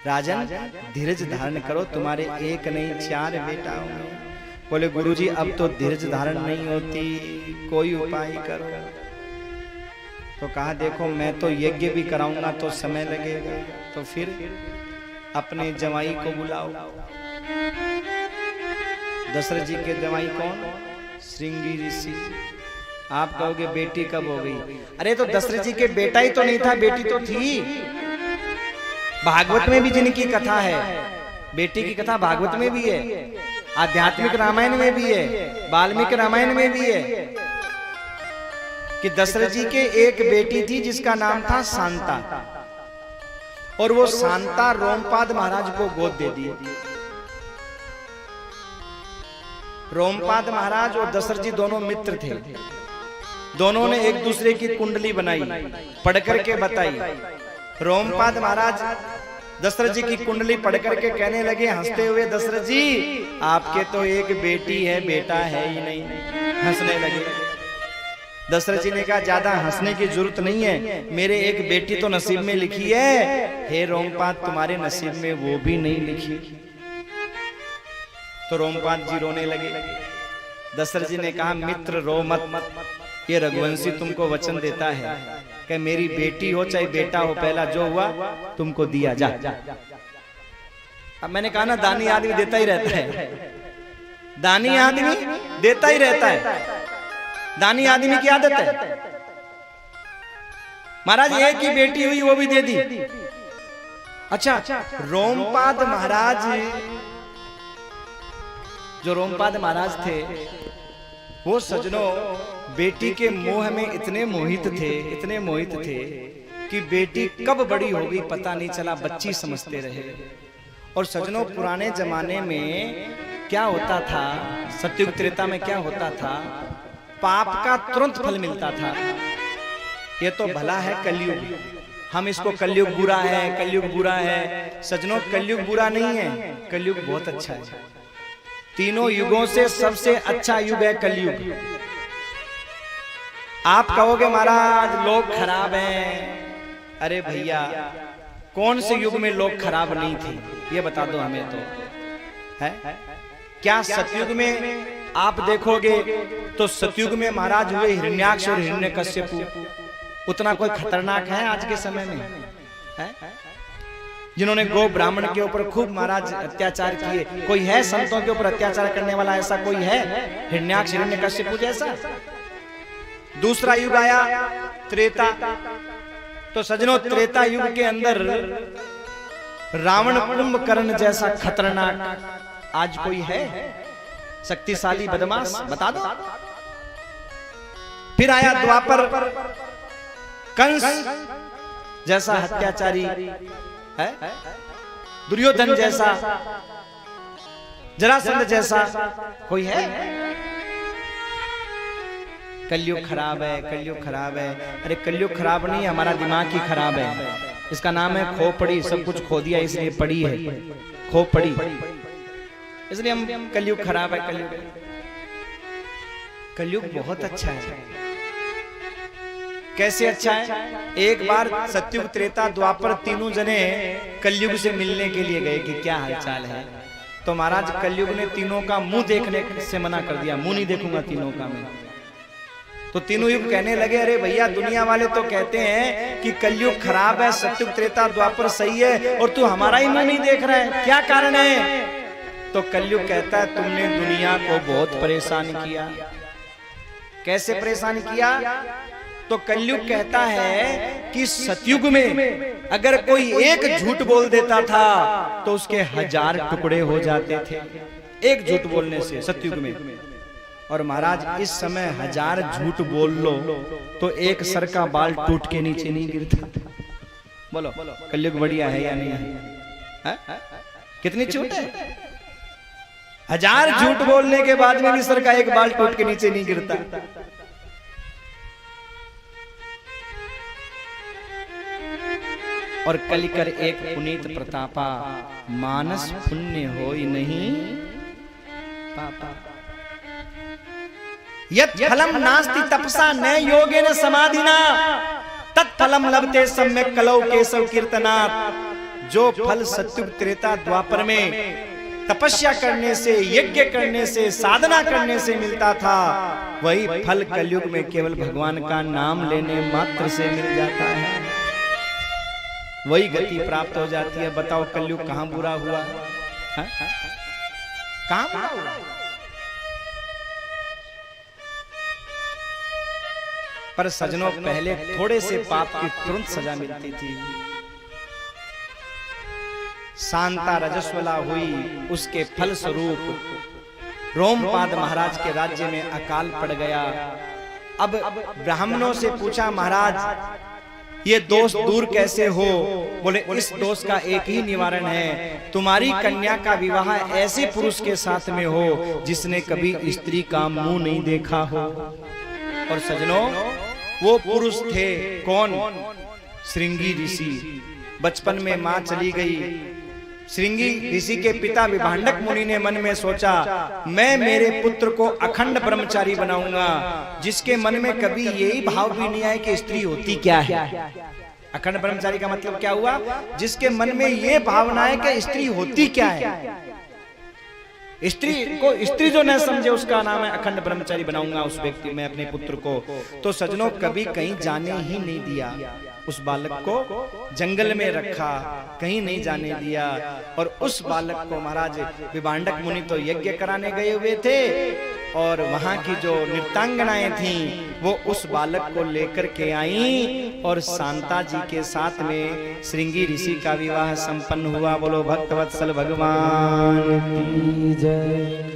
राजन धीरज धारण करो, तुम्हारे एक नहीं 4 बेटा होंगे। बोले गुरुजी अब तो धीरज धारण नहीं होती, कोई उपाय करो। तो कहा देखो मैं तो यज्ञ भी कराऊंगा तो समय लगेगा, तो फिर अपने जवाई को बुलाओ। दशरथ जी के जवाई कौन? श्रृंगी ऋषि। आप कहोगे बेटी कब हो गई? अरे तो दशरथ जी के बेटा ही तो नहीं था, बेटी तो थी। भागवत में भी जिनकी कथा है, बेटी की कथा भागवत में भी है, आध्यात्मिक रामायण में भी है, वाल्मीकि रामायण में भी है कि दशरथ जी के एक बेटी थी जिसका नाम था शांता, और वो शांता रोमपाद महाराज को गोद दे दी। रोमपाद महाराज और दशरथ जी दोनों मित्र थे। दोनों ने एक दूसरे की कुंडली बनाई, पढ़ करके बताई। रोमपाद महाराज दशरथ जी की कुंडली पढ़ करके कहने लगे हंसते हुए, दशरथ जी आपके तो एक बेटी है, बेटा है ही नहीं। हंसने लगे। दशरथ जी ने कहा ज्यादा हंसने की जरूरत नहीं है, मेरे एक बेटी तो नसीब में लिखी है, हे रोमपाद तुम्हारे नसीब में वो भी नहीं लिखी। तो रोमपाद जी रोने लगे। दशरथ जी ने कहा मित्र रो मत, ये रघुवंशी तुमको वचन देता है कि मेरी बेटी हो चाहे बेटा हो, पहला जो हुआ तुमको दिया जा। अब मैंने कहा ना दानी आदमी देता ही रहता है, दानी आदमी देता ही रहता है। दानी आदमी की आदत है। महाराज एक ही बेटी हुई वो भी दे दी। अच्छा रोमपाद महाराज, जो रोमपाद महाराज थे वो सजनों बेटी के मोह में इतने मोहित थे कि बेटी कब बड़ी हो गई पता नहीं चला, बच्ची समझते रहे। और सजनों पुराने जमाने में क्या होता था, सतयुग त्रेता में क्या होता था, पाप का तुरंत फल मिलता था। ये तो भला है कलयुग, हम इसको कलयुग बुरा है, कलयुग बुरा है। सजनों कलयुग बुरा नहीं है, कलयुग बहुत अच्छा है। तीनों युगों से सबसे अच्छा युग है कलयुग। आप कहोगे महाराज लोग खराब हैं। अरे भैया कौन से युग में लोग खराब नहीं थे ये बता दो हमें तो है। क्या सतयुग में आप देखोगे तो सतयुग में महाराज हुए हिरण्याक्ष और हिरण्यकश्यपु, उतना कोई खतरनाक है आज के समय में है? जिन्होंने गो ब्राह्मण के ऊपर खूब महाराज अत्याचार किए, कोई है संतों के ऊपर अत्याचार करने वाला? ऐसा कोई है हिरण्याक्ष हिरण्यकश्यपु जैसा? दूसरा युग आया त्रेता। तो सजनों त्रेता युग के अंदर रावण कुंभकर्ण जैसा खतरनाक आज कोई है? शक्तिशाली बदमाश बता दो। फिर आया द्वापर, कंस जैसा हत्याचारी है, दुर्योधन जैसा, जरासंध जैसा कोई है? कलयुग खराब है, कलयुग खराब है। अरे कलयुग खराब नहीं है, हमारा दिमाग ही खराब है। इसका नाम है खोपड़ी। सब कुछ खो दिया इसलिए पड़ी है खोपड़ी, इसलिए हम कलयुग खराब है। कलयुग बहुत अच्छा है। कैसे अच्छा है? एक बार सतयुग त्रेता द्वापर तीनों जने कलयुग से मिलने के लिए गए कि क्या हालचाल है। तो महाराज कलयुग ने तीनों का मुंह देखने से मना कर दिया, मुंह नहीं देखूंगा तीनों का मैं। तो तीनों युग कहने लगे अरे भैया दुनिया वाले तो कहते हैं कि कलयुग खराब है, सतयुग त्रेता द्वापर सही है, और तू हमारा ही मुंह नहीं देख रहा है, क्या कारण है? तो कलयुग कहता है तुमने दुनिया को बहुत परेशान किया। कैसे परेशान किया? तो कलयुग कहता है कि सतयुग में अगर कोई एक झूठ बोल देता था तो उसके 1000 टुकड़े हो जाते थे, एक झूठ बोलने से सतयुग में। और महाराज इस समय 1000 झूठ बोल लो तो एक सर का बाल टूट के नीचे नहीं गिरता। बोलो कलयुग बढ़िया है या नहीं है? कितनी झूठ है? 1000 झूठ बोलने के बाद में भी सर का एक बाल टूट के नीचे नहीं गिरता। और कलिकर एक पुनीत प्रतापा, मानस पुण्य होई नहीं पापा। यत् फलम नास्ति तपसा न योगेन समाधिना तत्फलम लभते सम्यक कलौ केशव कीर्तनात्। जो फल सत्युग त्रेता द्वापर में तपस्या करने से, यज्ञ करने से, साधना करने से मिलता था, वही फल कलयुग में केवल भगवान का नाम लेने मात्र से मिल जाता है, वही गति प्राप्त हो जाती है। बताओ कलयुग कहां बुरा हुआ है? कहां बुरा हुआ? पर सजनों, पहले थोड़े से पाप की तुरंत सजा मिलती थी। शांता रजस्वला हुई, उसके फल स्वरूप रोमपाद महाराज के राज्य में अकाल पड़ गया। अब ब्राह्मणों से पूछा, महाराज ये दोष दूर कैसे हो? बोले, इस दोष का एक ही निवारण है, तुम्हारी कन्या का विवाह ऐसे पुरुष के साथ में हो जिसने कभी स्त्री का मुंह नहीं देखा हो। और सजनों, वो पुरुष थे कौन? श्रृंगी ऋषि। बचपन में मां चली गई। श्रृंगी ऋषि के पिता विभांडक मुनि ने मन में सोचा, मैं मेरे पुत्र को अखंड ब्रह्मचारी बनाऊंगा, जिसके मन में कभी यही भाव भी नहीं आए कि स्त्री होती क्या है। अखंड ब्रह्मचारी का मतलब क्या हुआ? जिसके मन में ये भावना है कि स्त्री होती क्या है। स्त्री को स्त्री जो न समझे, उसका नाम है अखंड ब्रह्मचारी बनाऊंगा उस व्यक्ति में अपने पुत्र को। तो सजनों, कभी कहीं जाने ही नहीं दिया। उस बालक को जंगल में रखा, कहीं नहीं जाने दिया। और उस बालक को महाराज विभांडक मुनि तो यज्ञ कराने गए हुए थे, और वहां की जो नृत्यांगनाएं थीं वो उस बालक को लेकर के आईं, और शांता जी के साथ में श्रृंगी ऋषि का विवाह संपन्न हुआ। बोलो भक्तवत्सल भगवान की जय।